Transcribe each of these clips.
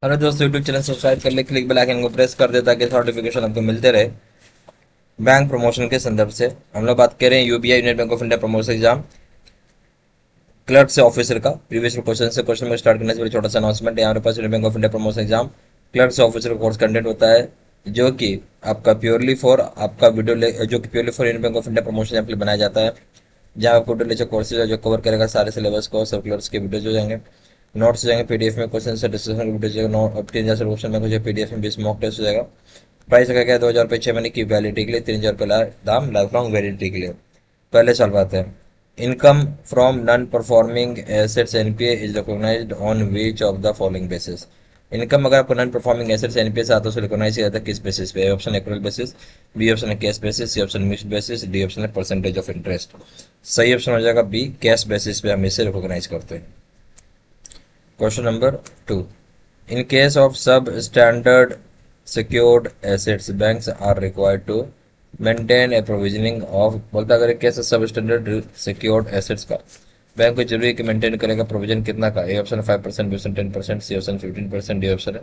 Hello दोस्तों, YouTube channel subscribe कर ले, क्लिक बेल आइकन को प्रेस कर दे ताकि नोटिफिकेशन आपको मिलते रहे। बैंक प्रमोशन के संदर्भ से हम लोग बात करें UBI Union Bank of India promotion exam clerk से ऑफिसर का प्रीवियस क्वेश्चन से क्वेश्चन में स्टार्ट करने से पहले छोटा सा अनाउंसमेंट है। हमारे पास Union Bank of India promotion exam clerk से ऑफिसर का कोर्स कंडक्ट होता है जो कि आपका प्योरली फॉर आपका वीडियो जो कि purely for union Bank of India promotion exam के लिए बनाया जाता है, जहाँ आपको वीडियो लेक्चर कोर्सेज है जो कवर करेगा सारे सिलेबस को। सब क्लर्क्स के वीडियोज हो जाएंगे, नोट्स हो जाएंगे पीडीएफ में, क्वेश्चन से डिस्कशन वीडियो नोट 3000 क्वेश्चन में कुछ पीडीएफ में 20 मॉक टेस्ट हो जाएगा। प्राइस का क्या है, 2000 रुपये 6 महीने की वैलिडिटी के लिए, 3000 रुपये दाम लाइफ लॉन्ग वैलिडिटी के लिए। पहले सवाल बात है, income from non performing assets NPA is recognised on which of the following basis. Income अगर आपको नॉन परफॉर्मिंग एसेट्स एनपीए से आता है तो रिकॉग्नाइज किया जाता है किस बेसिस पे? ए ऑप्शन है एक्रूअल बेसिस, बी ऑप्शन है cash basis, C option mixed basis, D option है परसेंटेज ऑफ इंटरेस्ट। सही ऑप्शन हो जाएगा बी, कैश बेसिस पे हम इसे रिकॉग्नाइज करते हैं। Question number 2, in case of substandard secured assets banks are required to maintain a provisioning of, बोलता अगर एक case substandard secured assets का बैंक को जरूरी है कि मेंटेन करेगा प्रोविजन कितना का? A option 5%, B option 10%, C option 15%, D option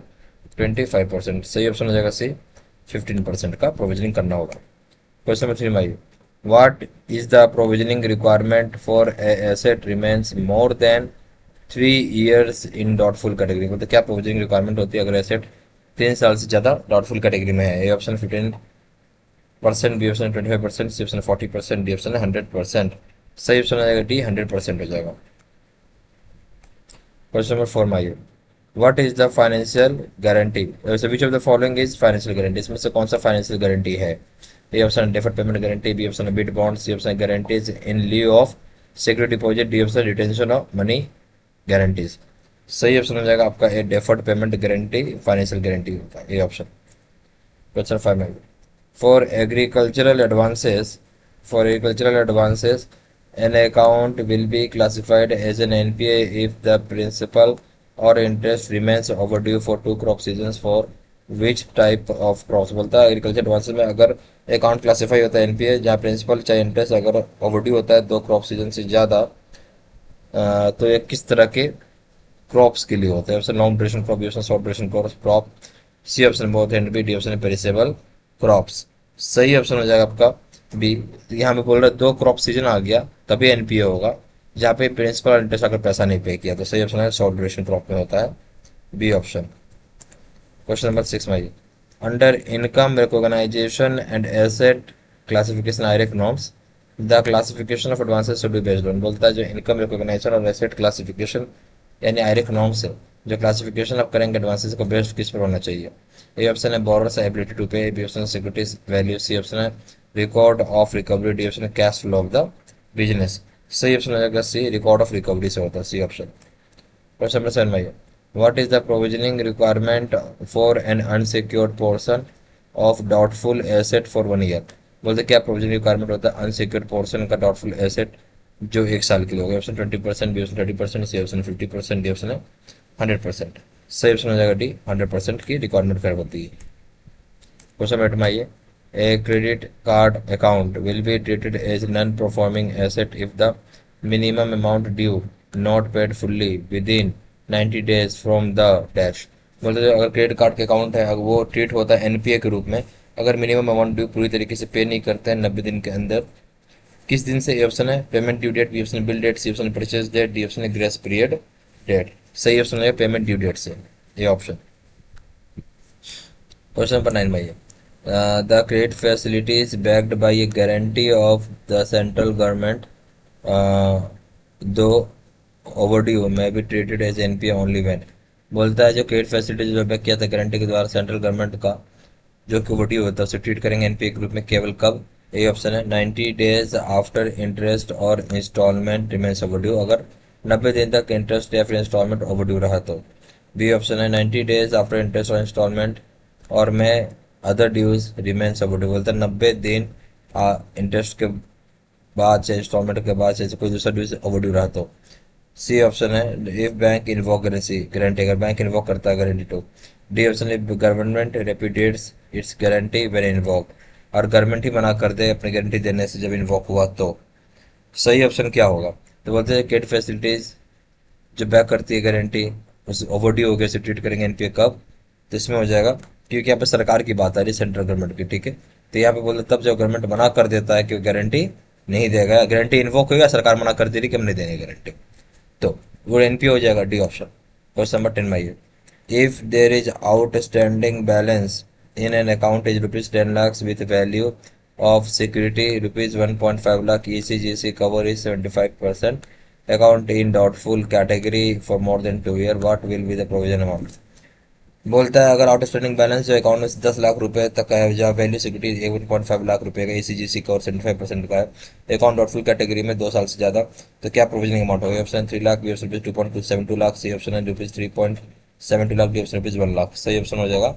25%। सही ऑप्शन हो जाएगा सी, 15% का प्रोविजनिंग करना होगा। क्वेश्चन नंबर 3 में आइए, what is the provisioning requirement for a asset remains more than 3 years in doubtful category? मतलब क्या प्रोविजनिंग रिक्वायरमेंट होती है अगर एसेट 3 साल से ज्यादा डाउटफुल कैटेगरी में है? A option 15%, B option 25%, C option 40%, D option 100%। सही ऑप्शन हो जाएगा डी, 100% हो जाएगा। क्वेश्चन नंबर 4 में आइए, what is the financial guarantee, which of the following is financial guarantee? इसमें से कौन सा फाइनेंशियल गारंटी है? A option deferred payment guarantee, B option bid bond, C option guarantees in lieu of security deposit, D option retention of money guarantees. सही option हो जाएगा आपका A, deferred payment guarantee financial guarantee होता है, A option. Question 5 में, for agricultural advances an account will be classified as an NPA if the principal or interest remains overdue for 2 crop seasons for which type of crops? बोलता है agriculture advances में अगर account classify होता है NPA जहाँ principal चाहे interest अगर overdue होता है 2 क्रॉप सीजन से ज़्यादा, तो ये किस तरह के क्रॉप्स के लिए होता है? Option long duration crop, B option short duration crop, C option both and B, D option perishable crops. सही ऑप्शन हो जाएगा आपका बी। यहाँ पे बोल रहे 2 क्रॉप सीजन आ गया तभी एनपीए होगा जहाँ पे प्रिंसिपल और इंटरेस्ट अगर पैसा नहीं पे किया, तो सही ऑप्शन है शॉर्ट ड्यूरेशन क्रॉप में होता है, बी ऑप्शन। क्वेश्चन नंबर 6 में आइए, under income recognisation and asset classification IRAC norms the classification of advances should be based on. बोलता है जो इनकम रिकॉग्नाइजेशन और एसेट क्लासिफिकेशन यानी आयरेक नॉर्म्स है, जो क्लासिफिकेशन आप करेंगे एडवांसेस को बेस्ड किस पर होना चाहिए? ए ऑप्शन है borrower's ability to pay, B option है सिक्योरिटीज वैल्यू, सी ऑप्शन है record of recovery, D option है cash flow of the business. सही ऑप्शन हो जाएगा सी, रिकॉर्ड ऑफ रिकवरी से होता है, सी ऑप्शन। क्वेश्चन नंबर 7 में, what is the provisioning requirement for an unsecured portion of doubtful asset for 1 year? बोलते क्या प्रोविजन रिक्वायरमेंट होता है अनसिक्योर्ड पोर्शन का डाउटफुल एसेट जो 1 साल के लिए होगा? Option 20%, B option 30%, C option 50%, D option है 100%। सही ऑप्शन हो जाएगा डी, 100% की रिक्वायरमेंट कर होती है। क्वेश्चन एट में आइए, a credit card account will be treated as non performing asset if the minimum amount due not paid fully within 90 days from the dash. बोलते हैं अगर क्रेडिट कार्ड के अकाउंट है अगर वो ट्रीट होता है एनपीए के रूप में अगर मिनिमम अमाउंट ड्यू पूरी तरीके से पे नहीं करते हैं 90 दिन के अंदर। किस दिन से? ए ऑप्शन है payment due date, B option bill date, C option purchase date, D option है ग्रेस पीरियड डेट। सही ऑप्शन है पेमेंट ड्यू डेट से, ये ऑप्शन। क्वेश्चन नंबर 9 में आइए, the credit facility is backed by a guarantee of the central government though overdue may be treated as NPA only when. बोलता है जो credit facility जो बैक किया था गारंटी के द्वारा सेंट्रल गवर्नमेंट का जो कि ओवरड्यू होता है उसे ट्रीट करेंगे एनपीए के रूप में केवल कब? ए ऑप्शन है 90 days आफ्टर इंटरेस्ट और इंस्टॉलमेंट रिमेन्स ओवरड्यू, अगर 90 दिन तक इंटरेस्ट या फिर इंस्टॉलमेंट ओवरड्यू रहा तो। बी ऑप्शन है 90 days आफ्टर इंटरेस्ट और इंस्टॉलमेंट और में अदर ड्यूज रिमेन्स ओवरड्यू। बोलता है 90 दिन इंटरेस्ट के बाद चाहे इंस्टॉलमेंट के बाद चाहे कोई दूसरा ड्यूज ओवरड्यू रहा तो। सी ऑप्शन है if bank invoke guarantee guarantee अगर बैंक इन्वोक करता है गारंटी तो। D option if government repudiates its guarantee when invoke, और गवर्नमेंट ही मना कर दे अपनी गारंटी देने से जब इन्वोक हुआ तो। सही ऑप्शन क्या होगा? तो बोलते हैं क्रेडिट फैसिलिटीज जो बैक करती है गारंटी उस ओवरड्यू हो गया से ट्रीट करेंगे एनपीए कब, तो इसमें हो जाएगा, क्योंकि यहाँ पे सरकार की बात आ रही है, सेंट्रल गवर्नमेंट की, ठीक है। तो यहाँ पे बोलते तब जब गवर्नमेंट मना कर देता है कि गारंटी नहीं देगा, गारंटी इन्वोक होगा, सरकार मना कर दे रही कि हम नहीं देंगे गारंटी, तो वो एनपीए हो जाएगा, डी ऑप्शन। क्वेश्चन नंबर 10 में, if there is outstanding balance in an account is rupees 10 lakhs with value of security rupees 1.5 lakh, ECGC cover is 75%, account in doubtful category for more than 2 years, what will be the provision amount? बोलता है अगर outstanding balance जो account में 10 लाख रुपए तक का है, जहाँ वैल्यू सिक्योरिटी 1.5 लाख रुपए का, ECGC का और 75% का है, अकाउंट डॉटफुल कैटेगरी में 2 साल से ज्यादा, तो क्या प्रोविजनिंग अमाउंट होगा? Option 3 lakh, B option rupees 2.272 lakh, C option है rupees 3.72 lakh, D option rupees 1 lakh. सही ऑप्शन हो जाएगा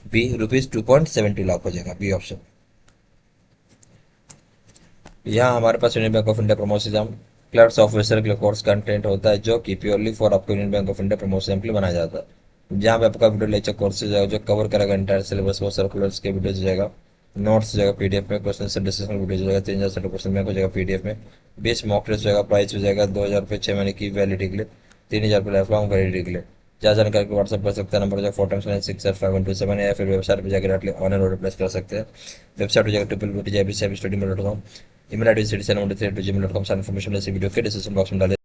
बी, रुपीज 2.72 लाख हो जाएगा, बी ऑप्शन। यहाँ हमारे पास Union Bank of India promotion clerks officer के कोर्स कंटेंट होता है, जो कि प्योरली फॉर आपको Union Bank of India promotion के लिए बनाया जाता है, जहाँ पे आपका वीडियो लेक्चर कोर्सेज है जो कवर करेगा इंटायर सिलेबस, वो सर्कुलर्स के वीडियो जाएगा, नोट्स जाएगा पीडीएफ में, क्वेश्चन से डिस्कशन वीडियो जाएगा, 3000 क्वेश्चन बैंक हो जाएगा पीडीएफ में, 20 मॉक टेस्ट जाएगा, प्राइस हो जाएगा 2000 रुपये 6 महीने की वैलिडिटी के लिए, 3000 रुपये लाइफ लॉन्ग वैलिडिटी के लिए। ज्यादा जानकारी को व्हाट्सअप कर सकते हैं, नंबर जो 4 टाइम्स 9 6 7 या फिर वेबसाइट पर जाकर डायरेक्टली ऑनलाइन ऑर्डर प्लेस कर सकते हैं। वेबसाइट हो जाएगा www.jbcstudy.com, email ID citizen123@gmail.com। सारी इन्फॉर्मेशन इसी वीडियो के डिस्क्रिप्शन बॉक्स में डाले।